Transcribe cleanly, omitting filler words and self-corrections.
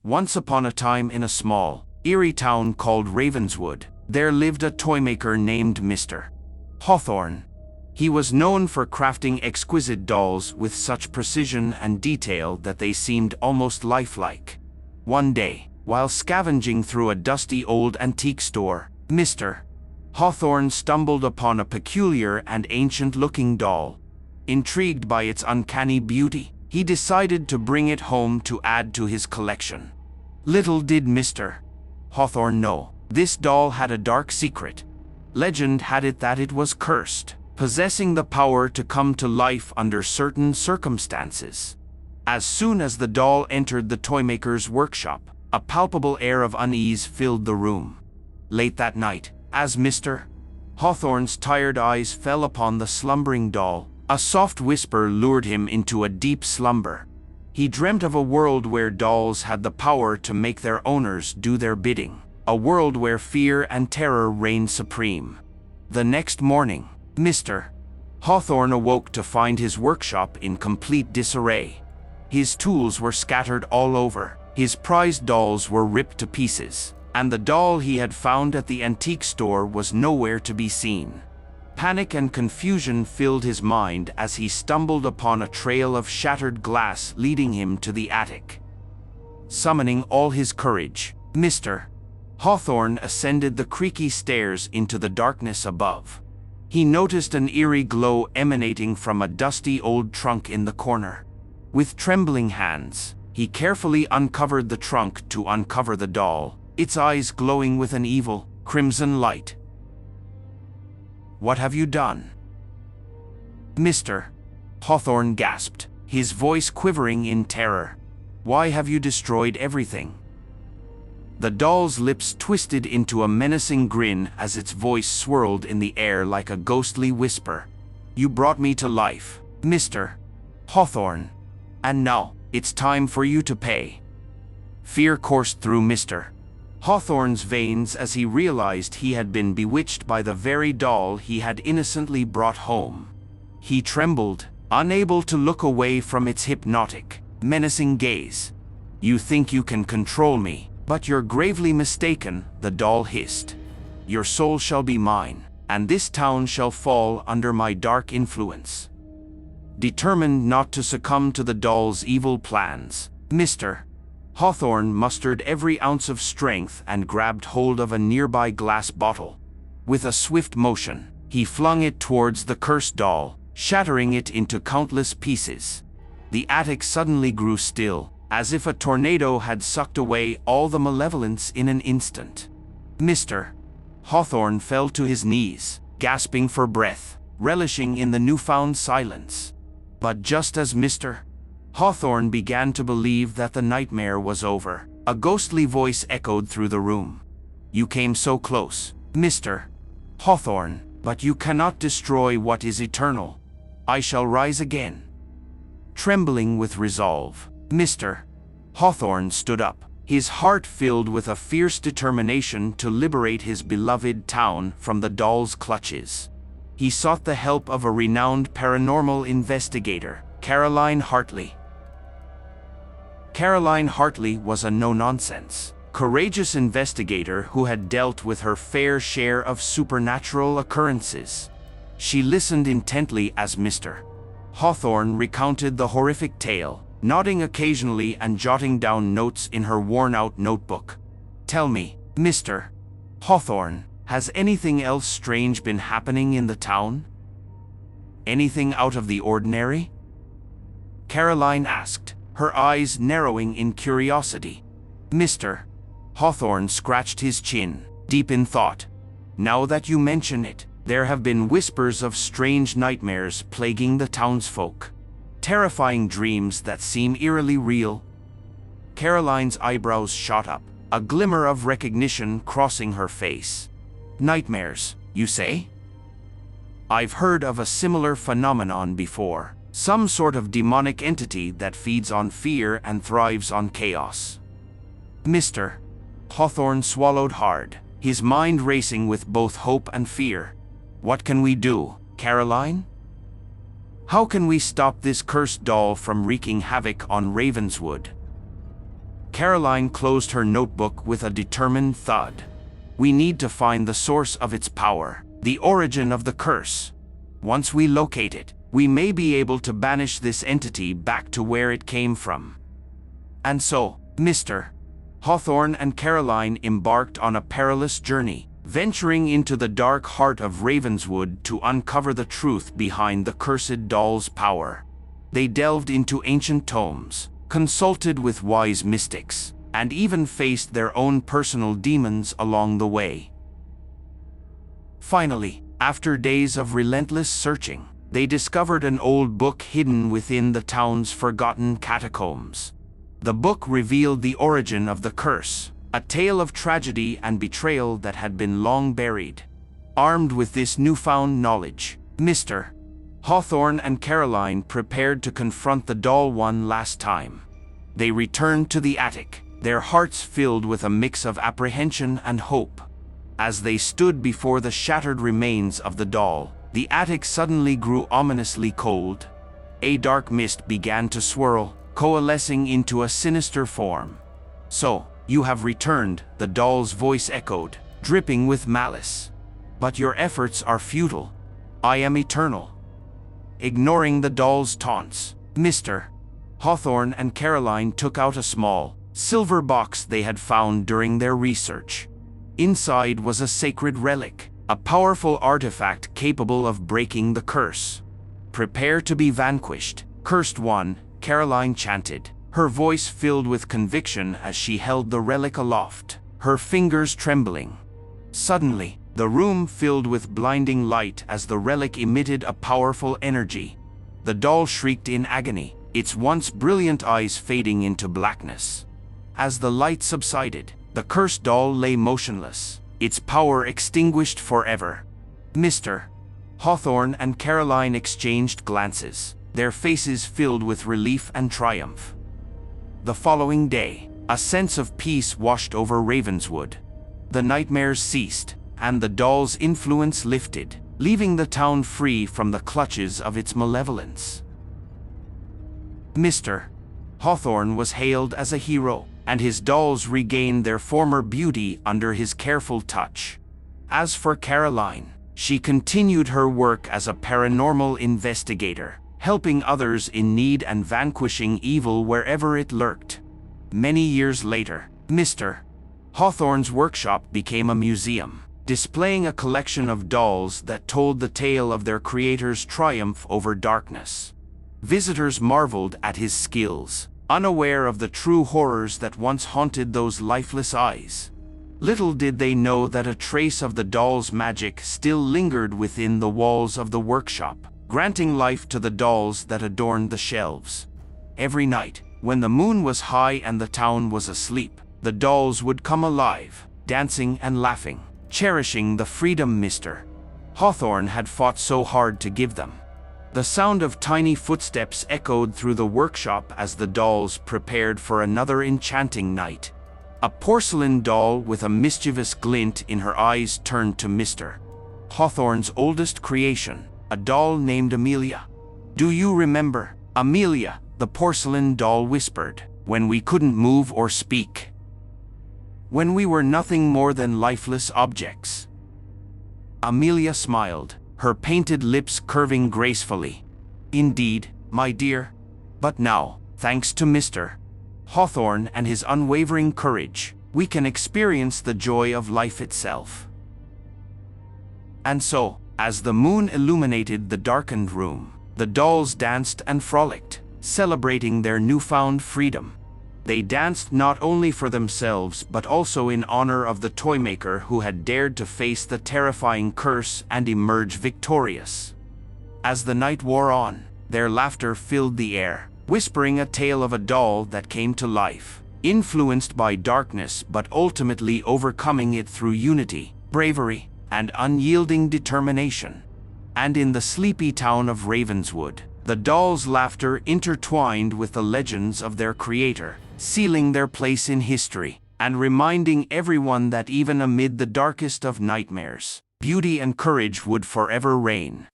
Once upon a time in a small, eerie town called Ravenswood, there lived a toymaker named Mr. Hawthorne. He was known for crafting exquisite dolls with such precision and detail that they seemed almost lifelike. One day, while scavenging through a dusty old antique store, Mr. Hawthorne stumbled upon a peculiar and ancient-looking doll. Intrigued by its uncanny beauty, he decided to bring it home to add to his collection. Little did Mr. Hawthorne know, this doll had a dark secret. Legend had it that it was cursed, possessing the power to come to life under certain circumstances. As soon as the doll entered the toymaker's workshop, a palpable air of unease filled the room. Late that night, as Mr. Hawthorne's tired eyes fell upon the slumbering doll, a soft whisper lured him into a deep slumber. He dreamt of a world where dolls had the power to make their owners do their bidding, a world where fear and terror reigned supreme. The next morning, Mr. Hawthorne awoke to find his workshop in complete disarray. His tools were scattered all over, his prized dolls were ripped to pieces, and the doll he had found at the antique store was nowhere to be seen. Panic and confusion filled his mind as he stumbled upon a trail of shattered glass leading him to the attic. Summoning all his courage, Mr. Hawthorne ascended the creaky stairs into the darkness above. He noticed an eerie glow emanating from a dusty old trunk in the corner. With trembling hands, he carefully uncovered the trunk to uncover the doll, its eyes glowing with an evil, crimson light. "What have you done?" Mr. Hawthorne gasped, his voice quivering in terror. "Why have you destroyed everything?" The doll's lips twisted into a menacing grin as its voice swirled in the air like a ghostly whisper. "You brought me to life, Mr. Hawthorne. And now, it's time for you to pay." Fear coursed through Mr. Hawthorne's veins as he realized he had been bewitched by the very doll he had innocently brought home. He trembled, unable to look away from its hypnotic, menacing gaze. "You think you can control me, but you're gravely mistaken," the doll hissed. "Your soul shall be mine, and this town shall fall under my dark influence." Determined not to succumb to the doll's evil plans, Mr. Hawthorne mustered every ounce of strength and grabbed hold of a nearby glass bottle. With a swift motion, he flung it towards the cursed doll, shattering it into countless pieces. The attic suddenly grew still, as if a tornado had sucked away all the malevolence in an instant. Mr. Hawthorne fell to his knees, gasping for breath, relishing in the newfound silence. But just as Mr. Hawthorne began to believe that the nightmare was over, a ghostly voice echoed through the room. "You came so close, Mr. Hawthorne, but you cannot destroy what is eternal. I shall rise again." Trembling with resolve, Mr. Hawthorne stood up, his heart filled with a fierce determination to liberate his beloved town from the doll's clutches. He sought the help of a renowned paranormal investigator, Caroline Hartley. Caroline Hartley was a no-nonsense, courageous investigator who had dealt with her fair share of supernatural occurrences. She listened intently as Mr. Hawthorne recounted the horrific tale, nodding occasionally and jotting down notes in her worn-out notebook. "Tell me, Mr. Hawthorne, has anything else strange been happening in the town? Anything out of the ordinary?" Caroline asked, her eyes narrowing in curiosity. Mr. Hawthorne scratched his chin, deep in thought. "Now that you mention it, there have been whispers of strange nightmares plaguing the townsfolk. Terrifying dreams that seem eerily real." Caroline's eyebrows shot up, a glimmer of recognition crossing her face. "Nightmares, you say?" "I've heard of a similar phenomenon before. Some sort of demonic entity that feeds on fear and thrives on chaos." Mr. Hawthorne swallowed hard, his mind racing with both hope and fear. "What can we do, Caroline? How can we stop this cursed doll from wreaking havoc on Ravenswood?" Caroline closed her notebook with a determined thud. We need to find the source of its power, the origin of the curse. Once we locate it, we may be able to banish this entity back to where it came from. And so, Mr. Hawthorne and Caroline embarked on a perilous journey, venturing into the dark heart of Ravenswood to uncover the truth behind the cursed doll's power. They delved into ancient tomes, consulted with wise mystics, and even faced their own personal demons along the way. Finally, after days of relentless searching, they discovered an old book hidden within the town's forgotten catacombs. The book revealed the origin of the curse, a tale of tragedy and betrayal that had been long buried. Armed with this newfound knowledge, Mr. Hawthorne and Caroline prepared to confront the doll one last time. They returned to the attic, their hearts filled with a mix of apprehension and hope. As they stood before the shattered remains of the doll, the attic suddenly grew ominously cold. A dark mist began to swirl, coalescing into a sinister form. "So, you have returned," the doll's voice echoed, dripping with malice. "But your efforts are futile. I am eternal." Ignoring the doll's taunts, Mr. Hawthorne and Caroline took out a small, silver box they had found during their research. Inside was a sacred relic, a powerful artifact capable of breaking the curse. "Prepare to be vanquished, cursed one," Caroline chanted, her voice filled with conviction as she held the relic aloft, her fingers trembling. Suddenly, the room filled with blinding light as the relic emitted a powerful energy. The doll shrieked in agony, its once brilliant eyes fading into blackness. As the light subsided, the cursed doll lay motionless, its power extinguished forever. Mr. Hawthorne and Caroline exchanged glances, their faces filled with relief and triumph. The following day, a sense of peace washed over Ravenswood. The nightmares ceased, and the doll's influence lifted, leaving the town free from the clutches of its malevolence. Mr. Hawthorne was hailed as a hero, and his dolls regained their former beauty under his careful touch. As for Caroline, she continued her work as a paranormal investigator, helping others in need and vanquishing evil wherever it lurked. Many years later, Mr. Hawthorne's workshop became a museum, displaying a collection of dolls that told the tale of their creator's triumph over darkness. Visitors marveled at his skills, unaware of the true horrors that once haunted those lifeless eyes. Little did they know that a trace of the doll's magic still lingered within the walls of the workshop, granting life to the dolls that adorned the shelves. Every night, when the moon was high and the town was asleep, the dolls would come alive, dancing and laughing, cherishing the freedom Mr. Hawthorne had fought so hard to give them. The sound of tiny footsteps echoed through the workshop as the dolls prepared for another enchanting night. A porcelain doll with a mischievous glint in her eyes turned to Mr. Hawthorne's oldest creation, a doll named Amelia. "Do you remember, Amelia?" the porcelain doll whispered, "when we couldn't move or speak? When we were nothing more than lifeless objects?" Amelia smiled, her painted lips curving gracefully. "Indeed, my dear. But now, thanks to Mr. Hawthorne and his unwavering courage, we can experience the joy of life itself." And so, as the moon illuminated the darkened room, the dolls danced and frolicked, celebrating their newfound freedom. They danced not only for themselves but also in honor of the toymaker who had dared to face the terrifying curse and emerge victorious. As the night wore on, their laughter filled the air, whispering a tale of a doll that came to life, influenced by darkness but ultimately overcoming it through unity, bravery, and unyielding determination. And in the sleepy town of Ravenswood, the dolls' laughter intertwined with the legends of their creator, sealing their place in history, and reminding everyone that even amid the darkest of nightmares, beauty and courage would forever reign.